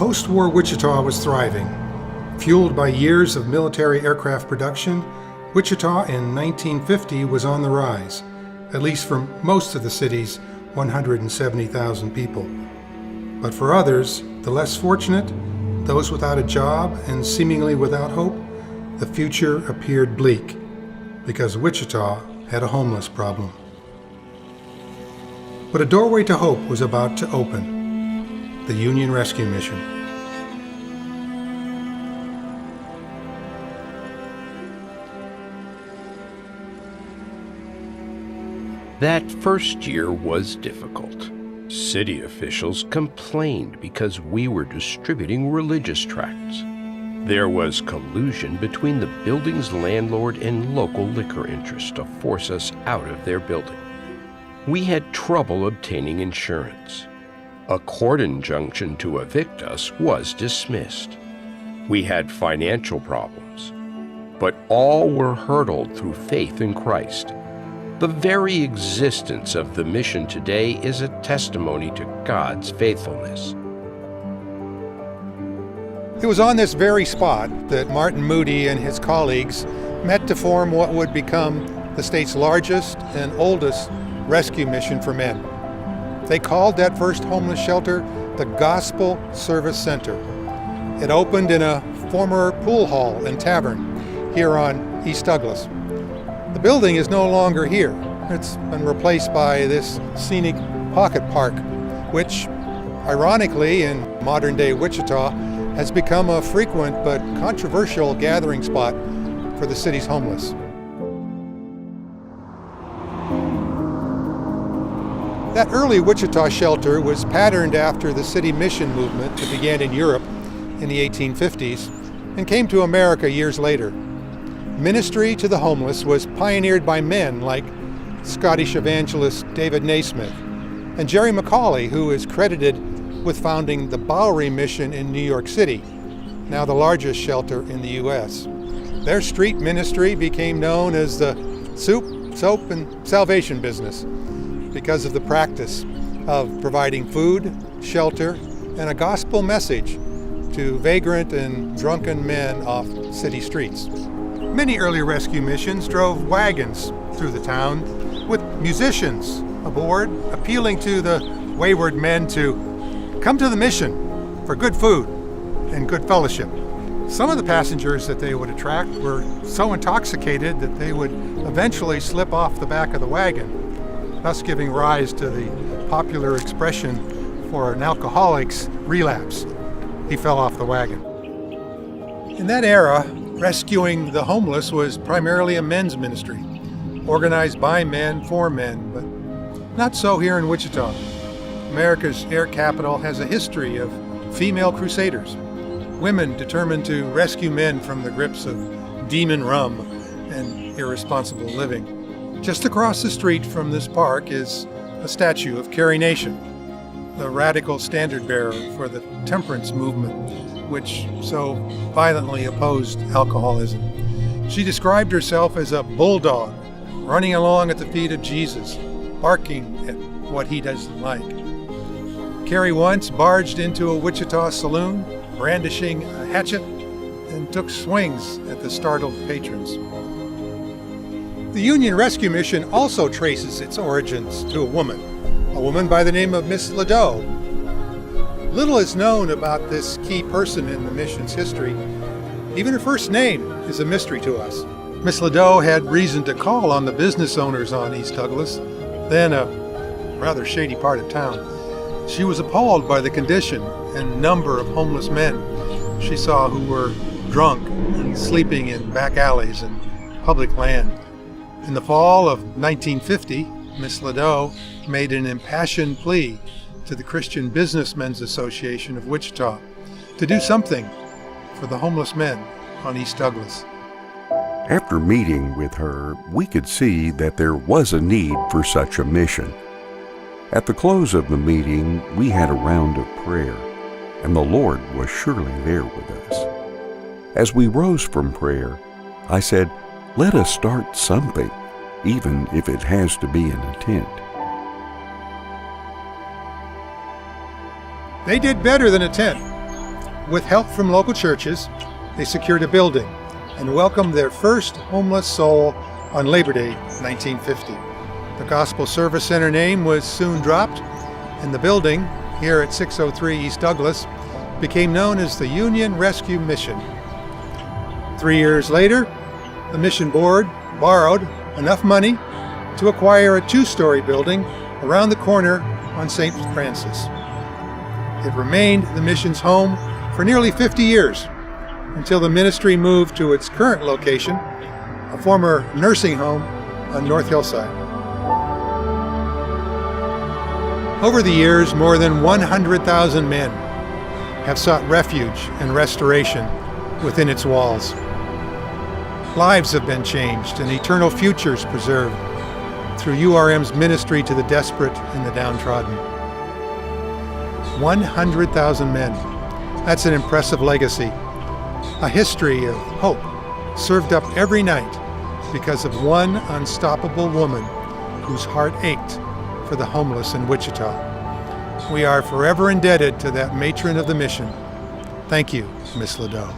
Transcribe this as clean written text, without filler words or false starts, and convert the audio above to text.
Post-war Wichita was thriving. Fueled by years of military aircraft production, Wichita in 1950 was on the rise, at least for most of the city's 170,000 people. But for others, the less fortunate, those without a job and seemingly without hope, the future appeared bleak because Wichita had a homeless problem. But a doorway to hope was about to open: the Union Rescue Mission. That first year was difficult. City officials complained because we were distributing religious tracts. There was collusion between the building's landlord and local liquor interests to force us out of their building. We had trouble obtaining insurance. A court injunction to evict us was dismissed. We had financial problems, but all were hurdled through faith in Christ. The very existence of the mission today is a testimony to God's faithfulness. It was on this very spot that Martin Moody and his colleagues met to form what would become the state's largest and oldest rescue mission for men. They called that first homeless shelter the Gospel Service Center. It opened in a former pool hall and tavern here on East Douglas. The building is no longer here. It's been replaced by this scenic pocket park, which, ironically, in modern-day Wichita, has become a frequent but controversial gathering spot for the city's homeless. That early Wichita shelter was patterned after the city mission movement that began in Europe in the 1850s and came to America years later. Ministry to the homeless was pioneered by men like Scottish evangelist David Naismith and Jerry McCauley, who is credited with founding the Bowery Mission in New York City, now the largest shelter in the U.S. Their street ministry became known as the soup, soap, and salvation business because of the practice of providing food, shelter, and a gospel message to vagrant and drunken men off city streets. Many early rescue missions drove wagons through the town with musicians aboard, appealing to the wayward men to come to the mission for good food and good fellowship. Some of the passengers that they would attract were so intoxicated that they would eventually slip off the back of the wagon, thus giving rise to the popular expression for an alcoholic's relapse. He fell off the wagon. In that era, rescuing the homeless was primarily a men's ministry, organized by men for men, but not so here in Wichita. America's air capital has a history of female crusaders, women determined to rescue men from the grips of demon rum and irresponsible living. Just across the street from this park is a statue of Carrie Nation, the radical standard bearer for the temperance movement, which so violently opposed alcoholism. She described herself as a bulldog running along at the feet of Jesus, barking at what he doesn't like. Carrie once barged into a Wichita saloon, brandishing a hatchet, and took swings at the startled patrons. The Union Rescue Mission also traces its origins to a woman by the name of Miss Ladeau. Little is known about this key person in the mission's history. Even her first name is a mystery to us. Miss Ladeau had reason to call on the business owners on East Douglas, then a rather shady part of town. She was appalled by the condition and number of homeless men she saw who were drunk and sleeping in back alleys and public land. In the fall of 1950, Miss Ladeau made an impassioned plea to the Christian Businessmen's Association of Wichita to do something for the homeless men on East Douglas. After meeting with her, we could see that there was a need for such a mission. At the close of the meeting, we had a round of prayer, and the Lord was surely there with us. As we rose from prayer, I said, "Let us start something, even if it has to be in a tent." They did better than a tent. with help from local churches, they secured a building and welcomed their first homeless soul on Labor Day 1950. The Gospel Service Center name was soon dropped, and the building, here at 603 East Douglas, became known as the Union Rescue Mission. 3 years later, the mission board borrowed enough money to acquire a 2-story building around the corner on St. Francis. It remained the mission's home for nearly 50 years until the ministry moved to its current location, a former nursing home on North Hillside. Over the years, more than 100,000 men have sought refuge and restoration within its walls. Lives have been changed and eternal futures preserved through URM's ministry to the desperate and the downtrodden. 100,000 men. That's an impressive legacy. A history of hope served up every night because of one unstoppable woman whose heart ached for the homeless in Wichita. We are forever indebted to that matron of the mission. Thank you, Miss Ladeau.